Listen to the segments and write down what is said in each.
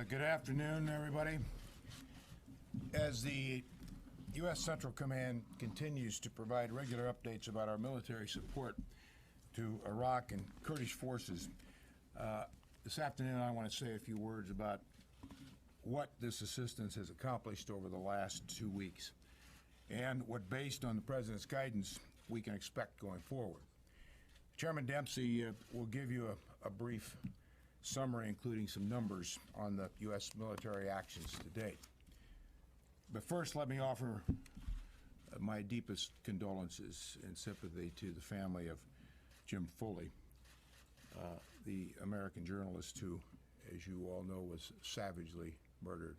Good afternoon, everybody. As the U.S. Central Command continues to provide regular updates about our military support to Iraq and Kurdish forces, this afternoon I want to say a few words about what this assistance has accomplished over the last 2 weeks and what, based on the President's guidance, we can expect going forward. Chairman Dempsey will give you a brief summary, including some numbers on the U.S. military actions to date. But first, let me offer my deepest condolences and sympathy to the family of Jim Foley, the American journalist who, as you all know, was savagely murdered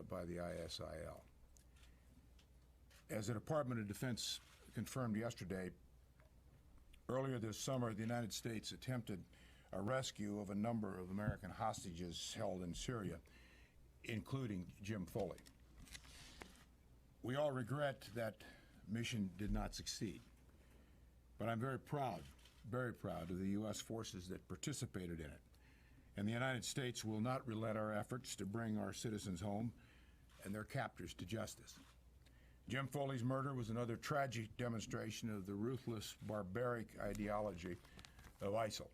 by the ISIL. As the Department of Defense confirmed yesterday, earlier this summer, the United States attempted a rescue of a number of American hostages held in Syria, including Jim Foley. We all regret that mission did not succeed, but I'm very proud of the U.S. forces that participated in it. And the United States will not relent our efforts to bring our citizens home and their captors to justice. Jim Foley's murder was another tragic demonstration of the ruthless, barbaric ideology of ISIL.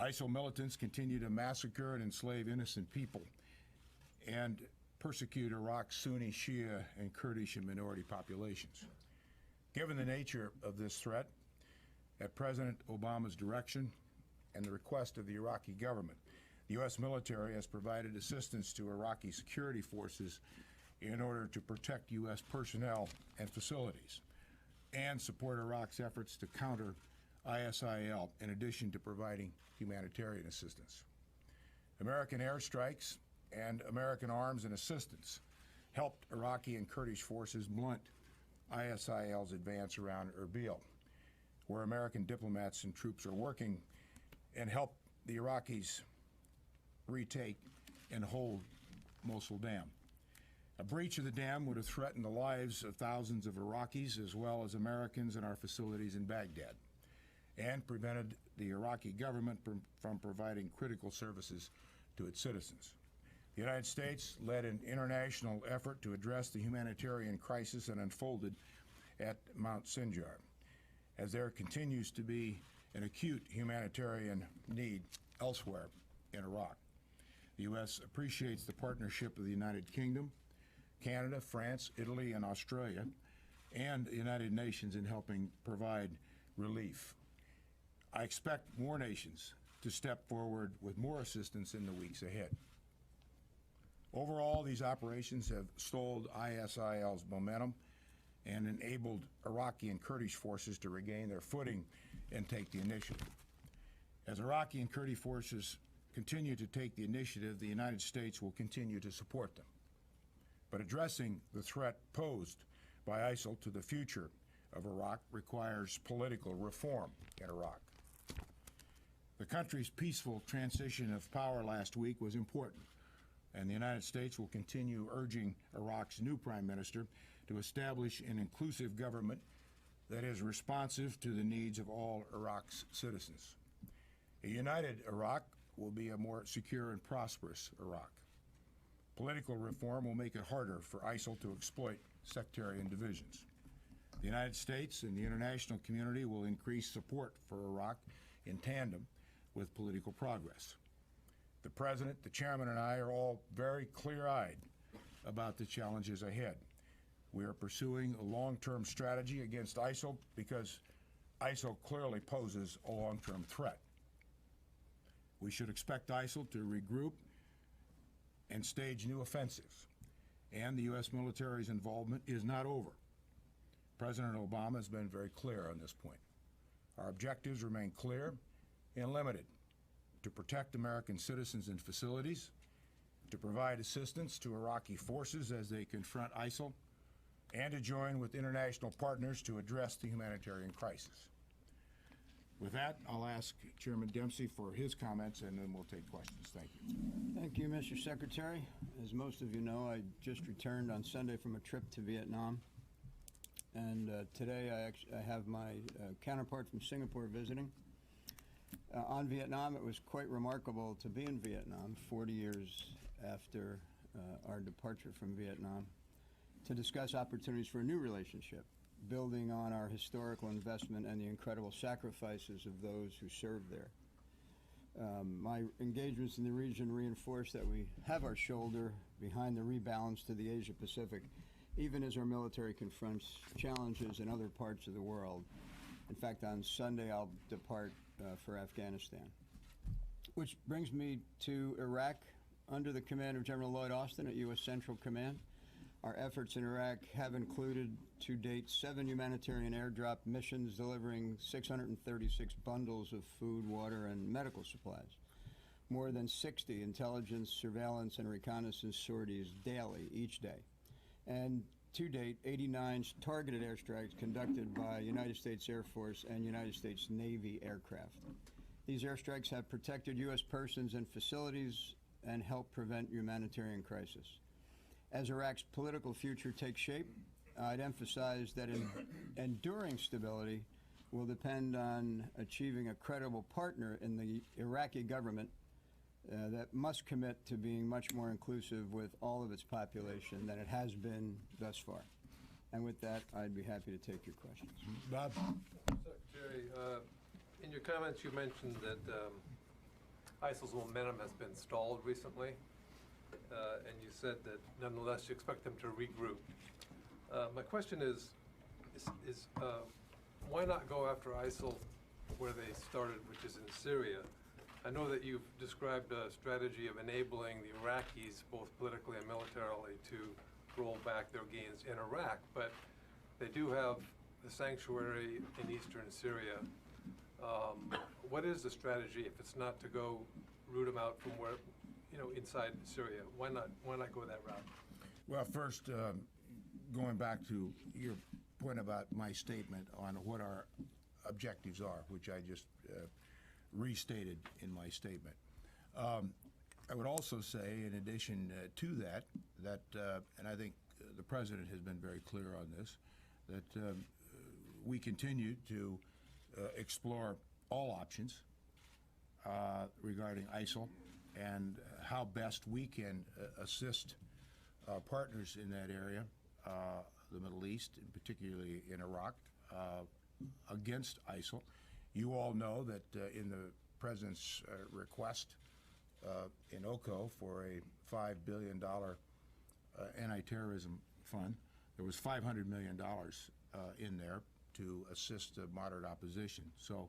ISIL militants continue to massacre and enslave innocent people and persecute Iraq's Sunni, Shia, and Kurdish and minority populations. Given the nature of this threat, at President Obama's direction and the request of the Iraqi government, the U.S. military has provided assistance to Iraqi security forces in order to protect U.S. personnel and facilities and support Iraq's efforts to counter ISIL, in addition to providing humanitarian assistance. American airstrikes and American arms and assistance helped Iraqi and Kurdish forces blunt ISIL's advance around Erbil, where American diplomats and troops are working, and help the Iraqis retake and hold Mosul Dam. A breach of the dam would have threatened the lives of thousands of Iraqis as well as Americans in our facilities in Baghdad, and prevented the Iraqi government from providing critical services to its citizens. The United States led an international effort to address the humanitarian crisis that unfolded at Mount Sinjar, as there continues to be an acute humanitarian need elsewhere in Iraq. The U.S. appreciates the partnership of the United Kingdom, Canada, France, Italy, and Australia, and the United Nations in helping provide relief. I expect more nations to step forward with more assistance in the weeks ahead. Overall, these operations have stalled ISIL's momentum and enabled Iraqi and Kurdish forces to regain their footing and take the initiative. As Iraqi and Kurdish forces continue to take the initiative, the United States will continue to support them. But addressing the threat posed by ISIL to the future of Iraq requires political reform in Iraq. The country's peaceful transition of power last week was important, and the United States will continue urging Iraq's new prime minister to establish an inclusive government that is responsive to the needs of all Iraq's citizens. A united Iraq will be a more secure and prosperous Iraq. Political reform will make it harder for ISIL to exploit sectarian divisions. The United States and the international community will increase support for Iraq in tandem with political progress. The President, the Chairman, and I are all very clear-eyed about the challenges ahead. We are pursuing a long-term strategy against ISIL because ISIL clearly poses a long-term threat. We should expect ISIL to regroup and stage new offensives, and the U.S. military's involvement is not over. President Obama has been very clear on this point. Our objectives remain clear and limited: to protect American citizens and facilities, to provide assistance to Iraqi forces as they confront ISIL, and to join with international partners to address the humanitarian crisis. With that, I'll ask Chairman Dempsey for his comments, and then we'll take questions. Thank you. Thank you, Mr. Secretary. As most of you know, I just returned on Sunday from a trip to Vietnam. And today I have my counterpart from Singapore visiting. On Vietnam, it was quite remarkable to be in Vietnam 40 years after our departure from Vietnam to discuss opportunities for a new relationship, building on our historical investment and the incredible sacrifices of those who served there. My engagements in the region reinforce that we have our shoulder behind the rebalance to the Asia-Pacific, even as our military confronts challenges in other parts of the world. In fact, on Sunday, I'll depart for Afghanistan. Which brings me to Iraq. Under the command of General Lloyd Austin at U.S. Central Command, our efforts in Iraq have included, to date, 7 humanitarian airdrop missions delivering 636 bundles of food, water, and medical supplies. More than 60 intelligence, surveillance, and reconnaissance sorties daily, each day. And to date, 89 targeted airstrikes conducted by United States Air Force and United States Navy aircraft. These airstrikes have protected U.S. persons and facilities and helped prevent humanitarian crisis. As Iraq's political future takes shape, I'd emphasize that enduring stability will depend on achieving a credible partner in the Iraqi government that must commit to being much more inclusive with all of its population than it has been thus far. And with that, I'd be happy to take your questions. Bob? Secretary, in your comments you mentioned that ISIL's momentum has been stalled recently, and you said that nonetheless you expect them to regroup. My question is why not go after ISIL where they started, which is in Syria? I know that you've described a strategy of enabling the Iraqis, both politically and militarily, to roll back their gains in Iraq, but they do have the sanctuary in eastern Syria. What is the strategy if it's not to go root them out from where, inside Syria? Why not go that route? Well, first, going back to your point about my statement on what our objectives are, which I just restated in my statement. I would also say, in addition to that, and I think the President has been very clear on this, that we continue to explore all options regarding ISIL and how best we can assist partners in that area, the Middle East, and particularly in Iraq, against ISIL. You all know that in the President's request in OCO for a $5 billion anti-terrorism fund, there was $500 million in there to assist the moderate opposition. So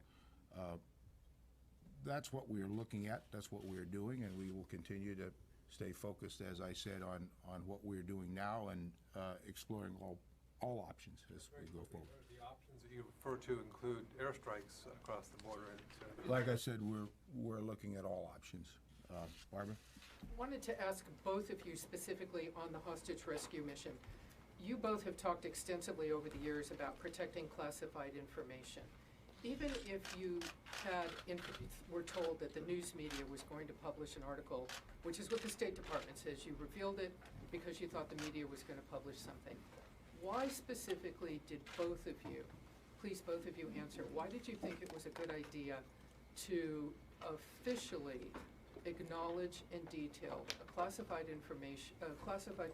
that's what we're looking at, that's what we're doing, and we will continue to stay focused, as I said, on what we're doing now and exploring all options as we go forward. The options that you refer to include airstrikes across the border. Like I said, we're looking at all options. Barbara? I wanted to ask both of you specifically on the hostage rescue mission. You both have talked extensively over the years about protecting classified information. Even if you were told that the news media was going to publish an article, which is what the State Department says, you revealed it because you thought the media was going to publish something. Why specifically did both of you, please both of you answer, why did you think it was a good idea to officially acknowledge in detail a classified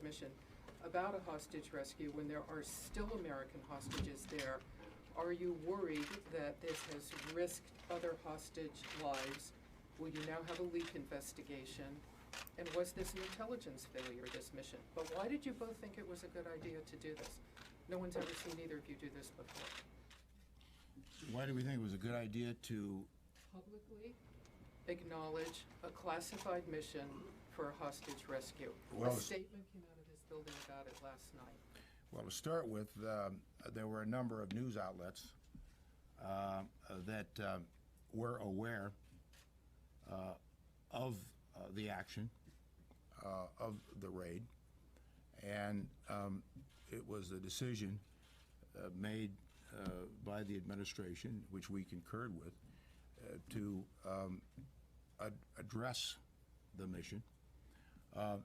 mission about a hostage rescue when there are still American hostages there? Are you worried that this has risked other hostage lives? Will you now have a leak investigation? And was this an intelligence failure, this mission? But why did you both think it was a good idea to do this? No one's ever seen either of you do this before. Why do we think it was a good idea to Publicly acknowledge a classified mission for a hostage rescue. Well, a statement came out of this building about it last night. Well, to start with, there were a number of news outlets that were aware of the action, of the raid, and it was a decision made by the administration, which we concurred with, to address the mission,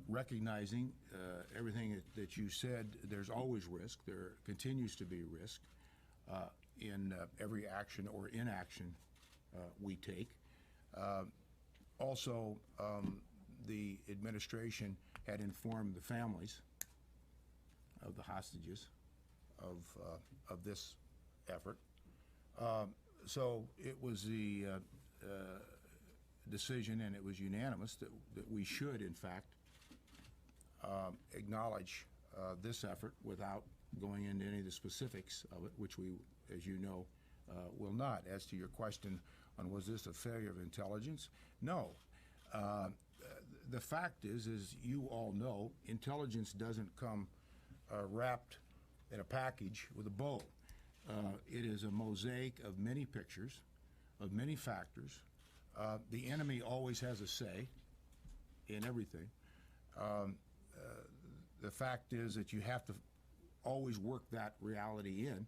recognizing everything that you said. There's always risk. There continues to be risk in every action or inaction we take. Also, the administration had informed the families of the hostages of this effort. So it was the decision, and it was unanimous, that we should, in fact, acknowledge this effort without going into any of the specifics of it, which we, as you know, will not. As to your question on was this a failure of intelligence, no. The fact is you all know, intelligence doesn't come wrapped in a package with a bow. It is a mosaic of many pictures, of many factors. The enemy always has a say in everything. The fact is that you have to always work that reality in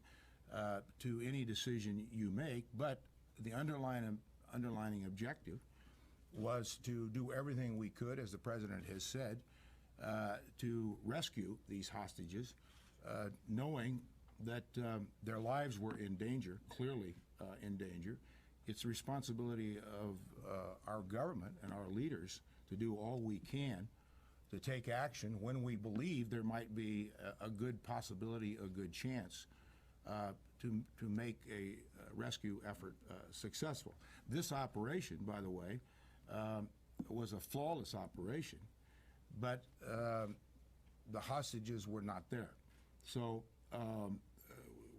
to any decision you make, but the underlining objective was to do everything we could, as the President has said, to rescue these hostages, knowing that their lives were in danger, clearly in danger. It's the responsibility of our government and our leaders to do all we can to take action when we believe there might be a good possibility, a good chance to make a rescue effort successful. This operation, by the way, was a flawless operation, but the hostages were not there. So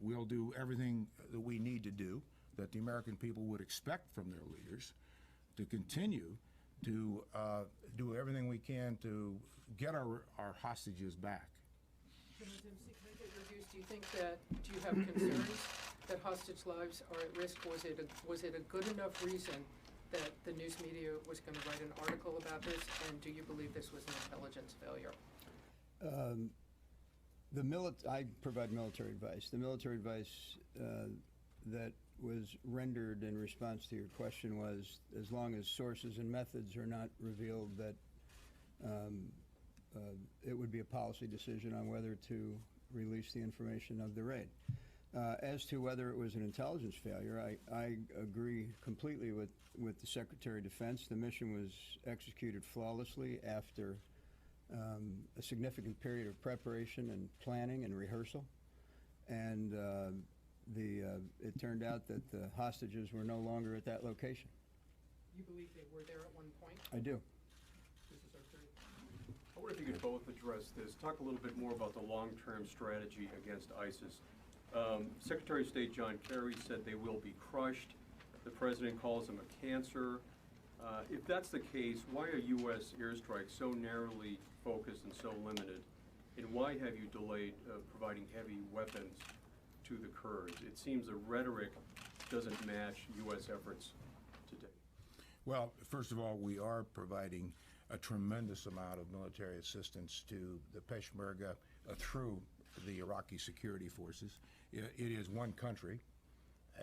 we'll do everything that we need to do, that the American people would expect from their leaders, to continue to do everything we can to get our hostages back. General Dempsey, can I get your views? Do you think that, do you have concerns that hostage lives are at risk? Was it a good enough reason that the news media was going to write an article about this, and do you believe this was an intelligence failure? I provide military advice. The military advice that was rendered in response to your question was, as long as sources and methods are not revealed, that it would be a policy decision on whether to release the information of the raid. As to whether it was an intelligence failure, I agree completely with the Secretary of Defense. The mission was executed flawlessly after a significant period of preparation and planning and rehearsal. And it turned out that the hostages were no longer at that location. You believe they were there at one point? I do. I wonder if you could both address this. Talk a little bit more about the long-term strategy against ISIS. Secretary of State John Kerry said they will be crushed. The President calls them a cancer. If that's the case, why are U.S. airstrikes so narrowly focused and so limited? And why have you delayed providing heavy weapons to the Kurds? It seems the rhetoric doesn't match U.S. efforts today. Well, first of all, we are providing a tremendous amount of military assistance to the Peshmerga through the Iraqi security forces. It is one country,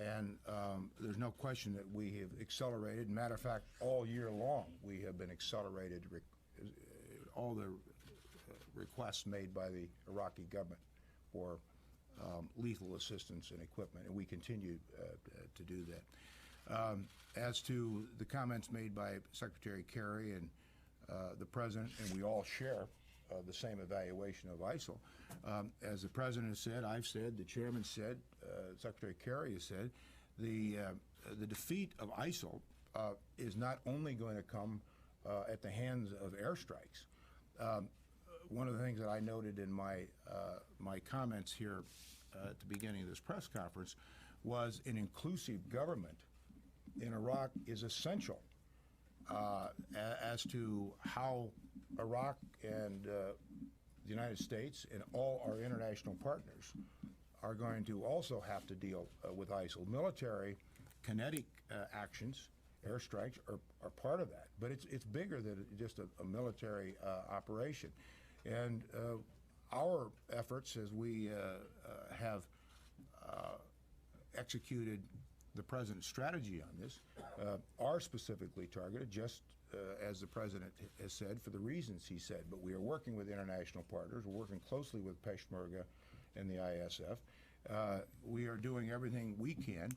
and there's no question that we have accelerated. Matter of fact, all year long we have been accelerated all the requests made by the Iraqi government for lethal assistance and equipment, and we continue to do that. As to the comments made by Secretary Kerry and the President, and we all share the same evaluation of ISIL. As the President has said, I've said, the Chairman said, Secretary Kerry has said, the defeat of ISIL is not only going to come at the hands of airstrikes. One of the things that I noted in my comments here at the beginning of this press conference was an inclusive government in Iraq is essential as to how Iraq and the United States and all our international partners are going to also have to deal with ISIL. Military kinetic actions, airstrikes, are part of that, but it's bigger than just a military operation. And our efforts, as we have executed the President's strategy on this, are specifically targeted, just as the President has said, for the reasons he said. But we are working with international partners. We're working closely with Peshmerga and the ISF. We are doing everything we can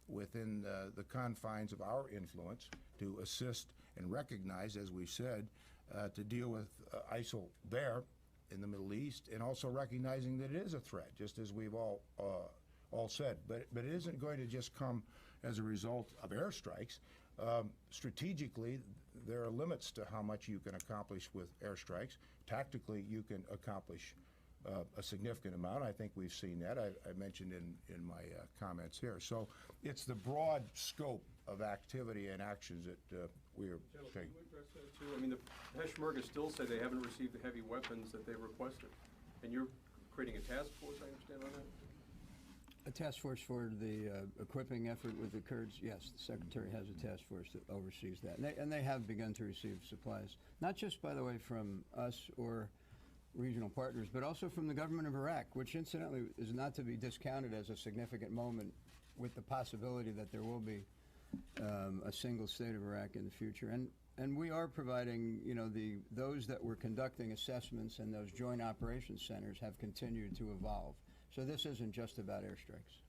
within the confines of our influence to assist and recognize, as we said, to deal with ISIL there in the Middle East, and also recognizing that it is a threat, just as we've all said. But it isn't going to just come as a result of airstrikes. Strategically, there are limits to how much you can accomplish with airstrikes. Tactically, you can accomplish a significant amount. I think we've seen that. I mentioned in my comments here. So it's the broad scope of activity and actions that we are General, taking. can you address that too? I mean, the Peshmerga still say they haven't received the heavy weapons that they requested. And you're creating a task force, I understand, on that? A task force for the equipping effort with the Kurds, yes, the Secretary has a task force that oversees that. And they have begun to receive supplies, not just, by the way, from us or regional partners, but also from the government of Iraq, which incidentally is not to be discounted as a significant moment with the possibility that there will be a single state of Iraq in the future. And we are providing, you know, those that were conducting assessments and those joint operations centers have continued to evolve. So this isn't just about airstrikes.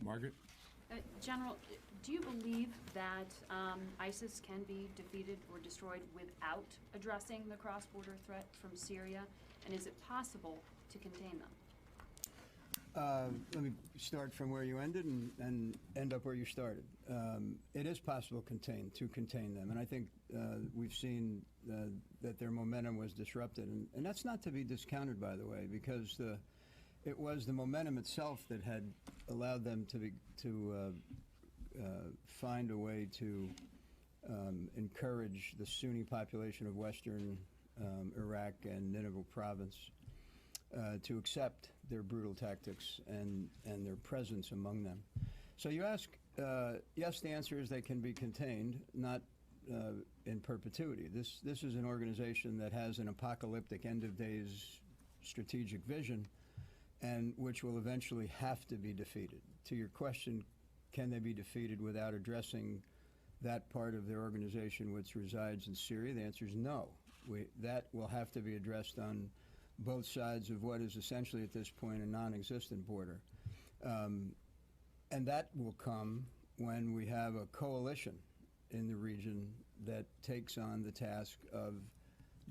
Margaret? General, do you believe that ISIS can be defeated or destroyed without addressing the cross-border threat from Syria? And is it possible to contain them? Let me start from where you ended and end up where you started. It is possible to contain them, and I think we've seen that their momentum was disrupted, and that's not to be discounted, by the way, because it was the momentum itself that had allowed them to find a way to encourage the Sunni population of western Iraq and Nineveh province to accept their brutal tactics and their presence among them. So you ask, yes, the answer is they can be contained, not in perpetuity. This is an organization that has an apocalyptic end-of-days strategic vision, and which will eventually have to be defeated. To your question, can they be defeated without addressing that part of their organization which resides in Syria? The answer is no. That will have to be addressed on both sides of what is essentially at this point a non-existent border. And that will come when we have a coalition in the region that takes on the task of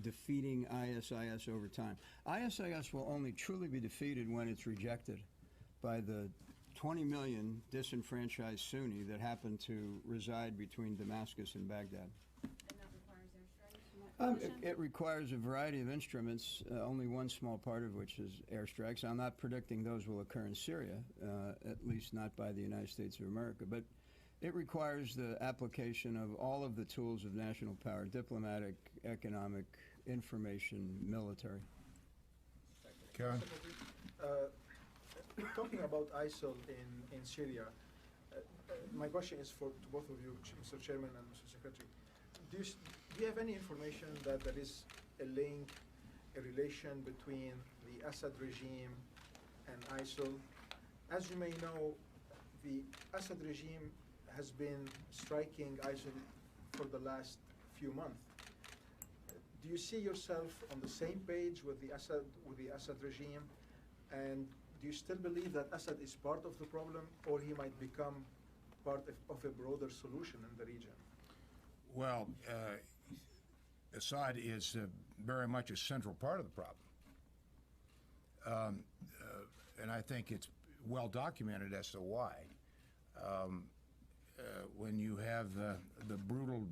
defeating ISIS over time. ISIS will only truly be defeated when it's rejected by the 20 million disenfranchised Sunni that happen to reside between Damascus and Baghdad. And that requires airstrikes from that coalition? It requires a variety of instruments, only one small part of which is airstrikes. I'm not predicting those will occur in Syria, at least not by the United States of America. But it requires the application of all of the tools of national power, diplomatic, economic, information, military. Kevin? Talking about ISIL in Syria, my question is to both of you, Mr. Chairman and Mr. Secretary. Do you have any information that there is a link, a relation between the Assad regime and ISIL? As you may know, the Assad regime has been striking ISIL for the last few months. Do you see yourself on the same page with the Assad regime, and do you still believe that Assad is part of the problem, or he might become part of a broader solution in the region? Well, Assad is very much a central part of the problem. And I think it's well documented as to why. When you have the brutal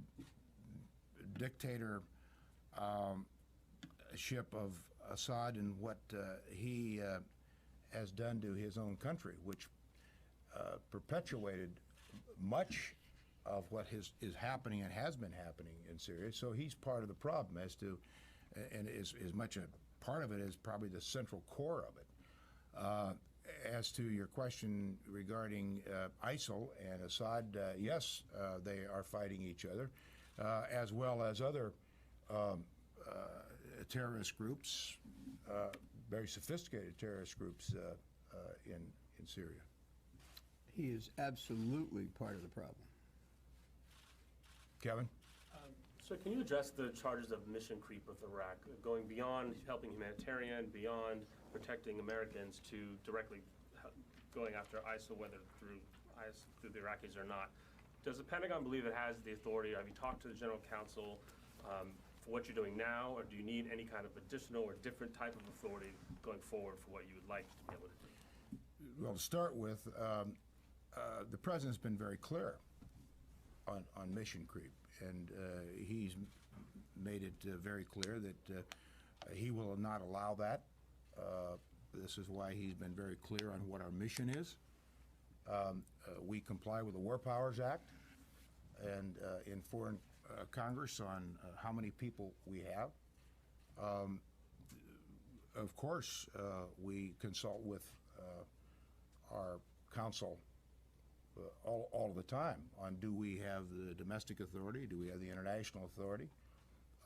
dictatorship of Assad and what he has done to his own country, which perpetuated much of what is happening and has been happening in Syria. So he's part of the problem and is much a part of it as probably the central core of it. As to your question regarding ISIL and Assad, yes, they are fighting each other, as well as other terrorist groups, very sophisticated terrorist groups in Syria. He is absolutely part of the problem. Kevin? So can you address the charges of mission creep with Iraq, going beyond helping humanitarian, beyond protecting Americans, to directly going after ISIL, whether through the Iraqis or not. Does the Pentagon believe it has the authority? Have you talked to the General Counsel for what you're doing now, or do you need any kind of additional or different type of authority going forward for what you would like to be able to do? Well, to start with, the President's been very clear on mission creep, and he's made it very clear that he will not allow that. This is why he's been very clear on what our mission is. We comply with the War Powers Act and in foreign Congress on how many people we have. Of course, we consult with our counsel all the time on do we have the domestic authority, do we have the international authority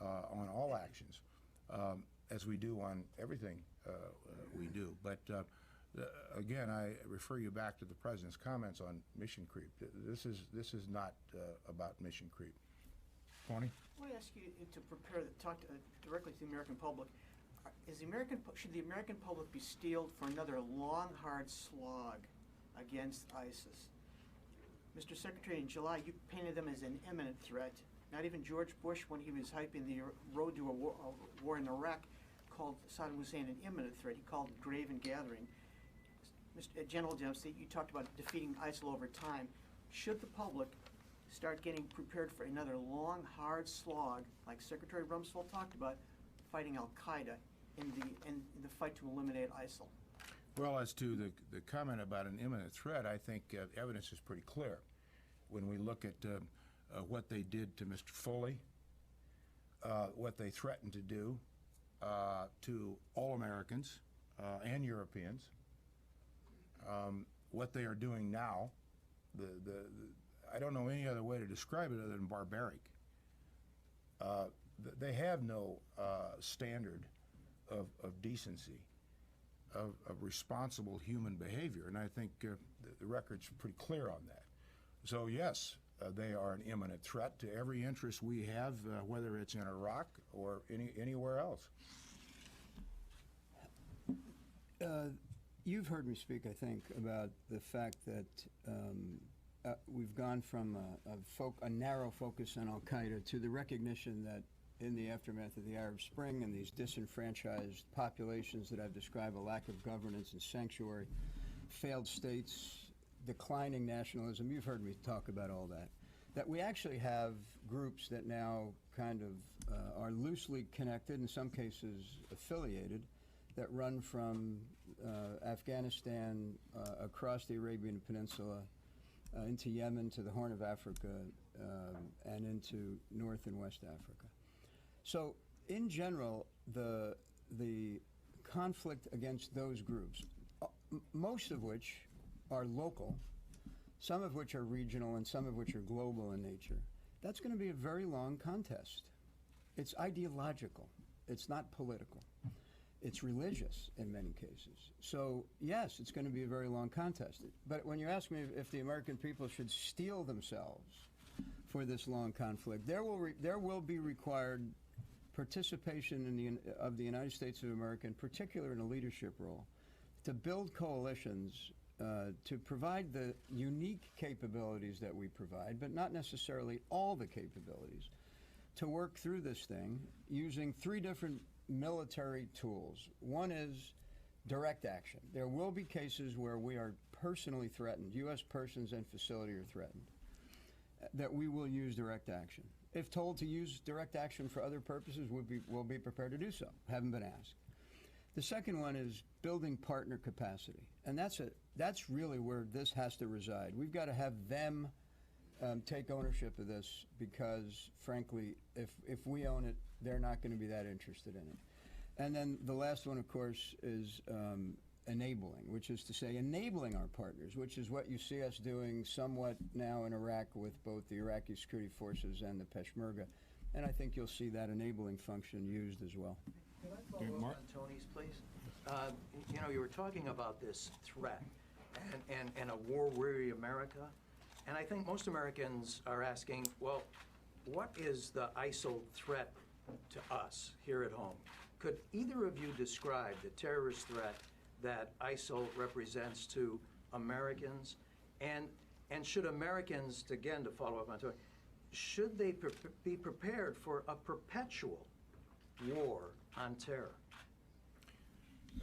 on all actions, as we do on everything we do. But again, I refer you back to the President's comments on mission creep. This is not about mission creep. Tony? I want to ask you to talk directly to the American public. Should the American public be steeled for another long, hard slog against ISIS? Mr. Secretary, in July, you painted them as an imminent threat. Not even George Bush, when he was hyping the road to a war in Iraq, called Saddam Hussein an imminent threat. He called it grave and gathering. General Dempsey, you talked about defeating ISIL over time. Should the public start getting prepared for another long, hard slog, like Secretary Rumsfeld talked about, fighting al-Qaeda in the fight to eliminate ISIL? Well, as to the comment about an imminent threat, I think evidence is pretty clear. When we look at what they did to Mr. Foley, what they threatened to do to all Americans and Europeans, what they are doing now, I don't know any other way to describe it other than barbaric. They have no standard of decency, of responsible human behavior, and I think the record's pretty clear on that. So yes, they are an imminent threat to every interest we have, whether it's in Iraq or anywhere else. You've heard me speak, I think, about the fact that we've gone from a narrow focus on al-Qaeda to the recognition that in the aftermath of the Arab Spring and these disenfranchised populations that I've described, a lack of governance and sanctuary, failed states, declining nationalism, you've heard me talk about all that, that we actually have groups that now kind of are loosely connected, in some cases affiliated, that run from Afghanistan across the Arabian Peninsula into Yemen, to the Horn of Africa, and into North and West Africa. So in general, the conflict against those groups, most of which are local, some of which are regional, and some of which are global in nature, that's going to be a very long contest. It's ideological. It's not political. It's religious in many cases. So yes, it's going to be a very long contest. But when you ask me if the American people should steel themselves for this long conflict, there will be required participation of the United States of America, in particular in a leadership role, to build coalitions, to provide the unique capabilities that we provide, but not necessarily all the capabilities, to work through this thing using three different military tools. One is direct action. There will be cases where we are personally threatened, U.S. persons and facility are threatened, that we will use direct action. If told to use direct action for other purposes, we'll be prepared to do so. Haven't been asked. The second one is building partner capacity, and that's really where this has to reside. We've got to have them take ownership of this, because, frankly, if we own it, they're not going to be that interested in it. And then the last one, of course, is enabling, which is to say enabling our partners, which is what you see us doing somewhat now in Iraq with both the Iraqi security forces and the Peshmerga. And I think you'll see that enabling function used as well. Can I follow up on Tony's, please? You know, you were talking about this threat and a war-weary America. And I think most Americans are asking, well, what is the ISIL threat to us here at home? Could either of you describe the terrorist threat that ISIL represents to Americans? And And should Americans, again, to follow up on Tony, should they be prepared for a perpetual war on terror?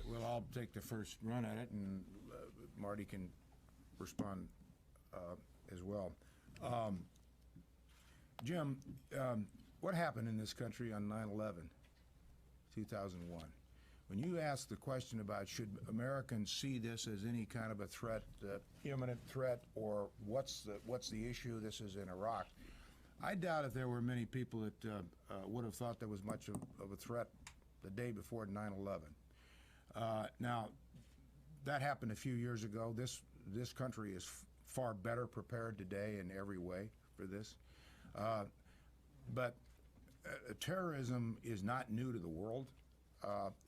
Well, I'll take the first run at it, and Marty can respond as well. Jim, what happened in this country on 9/11, 2001? When you ask the question about should Americans see this as any kind of a threat, imminent threat, or what's the issue? This is in Iraq. I doubt if there were many people that would have thought there was much of a threat the day before 9/11. Now, that happened a few years ago. This country is far better prepared today in every way for this. But terrorism is not new to the world.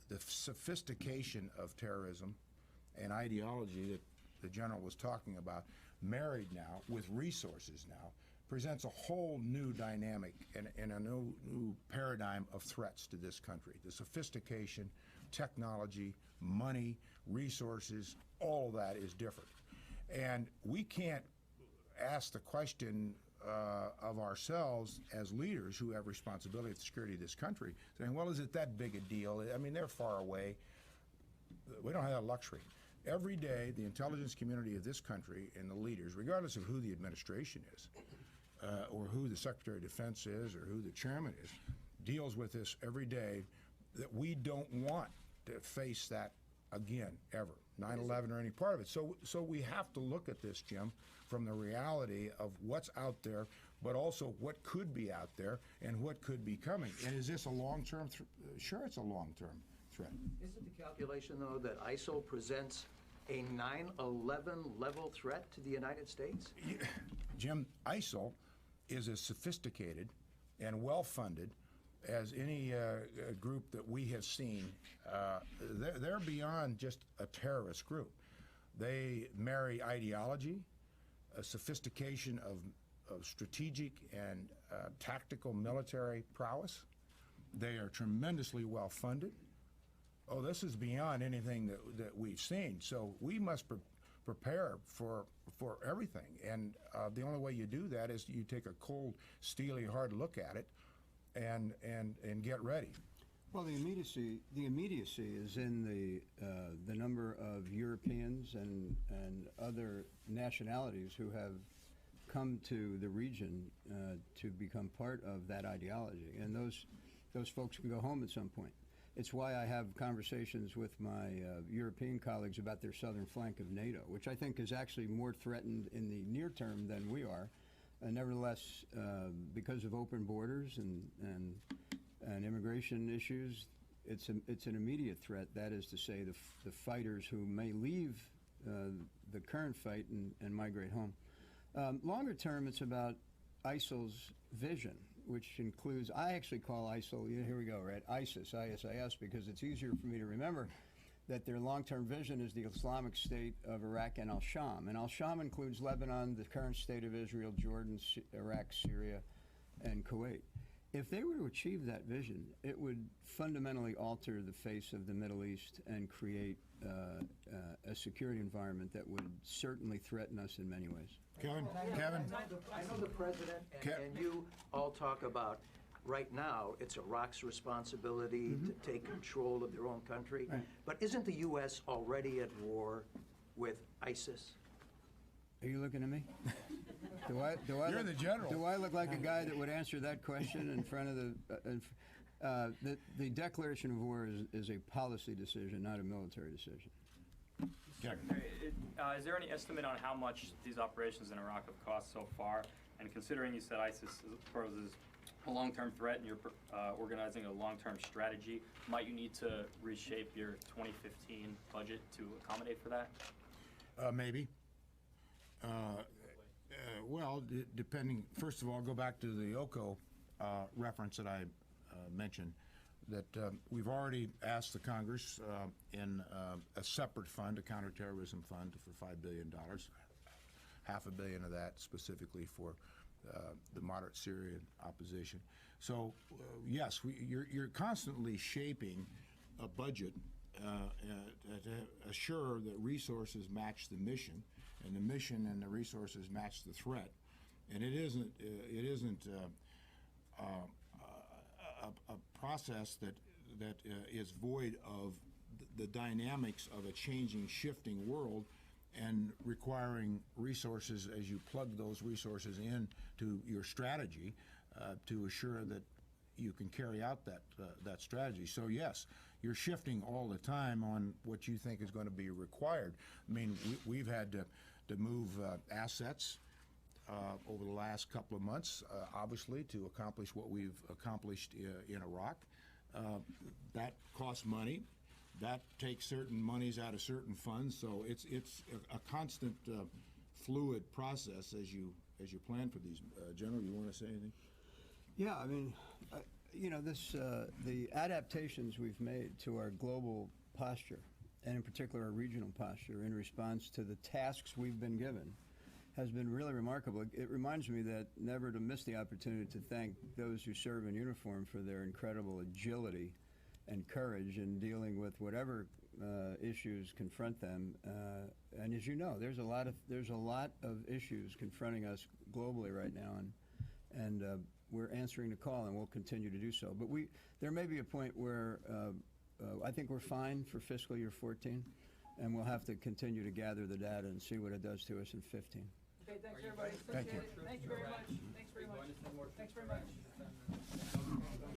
The sophistication of terrorism and ideology that the general was talking about, married now with resources now, presents a whole new dynamic and a new paradigm of threats to this country. The sophistication, technology, money, resources, all of that is different. And we can't ask the question of ourselves as leaders who have responsibility for the security of this country, saying, well, is it that big a deal? I mean, they're far away. We don't have that luxury. Every day, the intelligence community of this country and the leaders, regardless of who the administration is, or who the Secretary of Defense is, or who the chairman is, deals with this every day, that we don't want to face that again, ever, 9/11 or any part of it. So we have to look at this, Jim, from the reality of what's out there, but also what could be out there and what could be coming. And is this a long-term sure, it's a long-term threat. Isn't the calculation, though, that ISIL presents a 9/11 level threat to the United States? Jim, ISIL is as sophisticated and well-funded as any group that we have seen. They're beyond just a terrorist group. They marry ideology, a sophistication of strategic and tactical military prowess. They are tremendously well-funded. Oh, this is beyond anything that we've seen. So we must prepare for everything. And the only way you do that is you take a cold, steely, hard look at it and get ready. Well, the immediacy is in the number of Europeans and other nationalities who have come to the region to become part of that ideology, and those folks can go home at some point. It's why I have conversations with my European colleagues about their southern flank of NATO, which I think is actually more threatened in the near term than we are. Nevertheless, because of open borders and immigration issues, it's an immediate threat. That is to say, the fighters who may leave the current fight and migrate home. Longer term, it's about ISIL's vision, which includes, I actually call ISIL, here we go, right, ISIS, ISIS, because it's easier for me to remember that their long-term vision is the Islamic State of Iraq and al-Sham. And al-Sham includes Lebanon, the current state of Israel, Jordan, Iraq, Syria, and Kuwait. If they were to achieve that vision, it would fundamentally alter the face of the Middle East and create a security environment that would certainly threaten us in many ways. Kevin? I know the president and you all talk about right now it's Iraq's responsibility to take control of their own country. Right. But isn't the U.S. already at war with ISIS? Are you looking at me? Do I You're the general. Do I look like a guy that would answer that question in front of the declaration of war is a policy decision, not a military decision. Is there any estimate on how much these operations in Iraq have cost so far? And considering you said ISIS poses a long-term threat and you're organizing a long-term strategy, might you need to reshape your 2015 budget to accommodate for that? Maybe. Well, depending, first of all, go back to the OCO reference that I mentioned, that we've already asked the Congress in a separate fund, a counterterrorism fund for $5 billion, $500 million of that specifically for the moderate Syrian opposition. So yes, you're constantly shaping a budget to assure that resources match the mission, and the mission and the resources match the threat. And it isn't a process that is void of the dynamics of a changing, shifting world, and requiring resources as you plug those resources in to your strategy to assure that you can carry out that strategy. So yes, you're shifting all the time on what you think is going to be required. I mean, we've had to move assets over the last couple of months, obviously, to accomplish what we've accomplished in Iraq. That costs money. That takes certain monies out of certain funds. So it's a constant fluid process as you plan for these. General, you want to say anything? Yeah, I mean, the adaptations we've made to our global posture, and in particular our regional posture, in response to the tasks we've been given, has been really remarkable. It reminds me that never to miss the opportunity to thank those who serve in uniform for their incredible agility and courage in dealing with whatever issues confront them. And as you know, there's a lot of issues confronting us globally right now, and we're answering the call, and we'll continue to do so. But there may be a point where I think we're fine for fiscal year 14, and we'll have to continue to gather the data and see what it does to us in 15. Okay, thanks, everybody. Thank you. Thank you very much. Thanks very much. Thanks very much.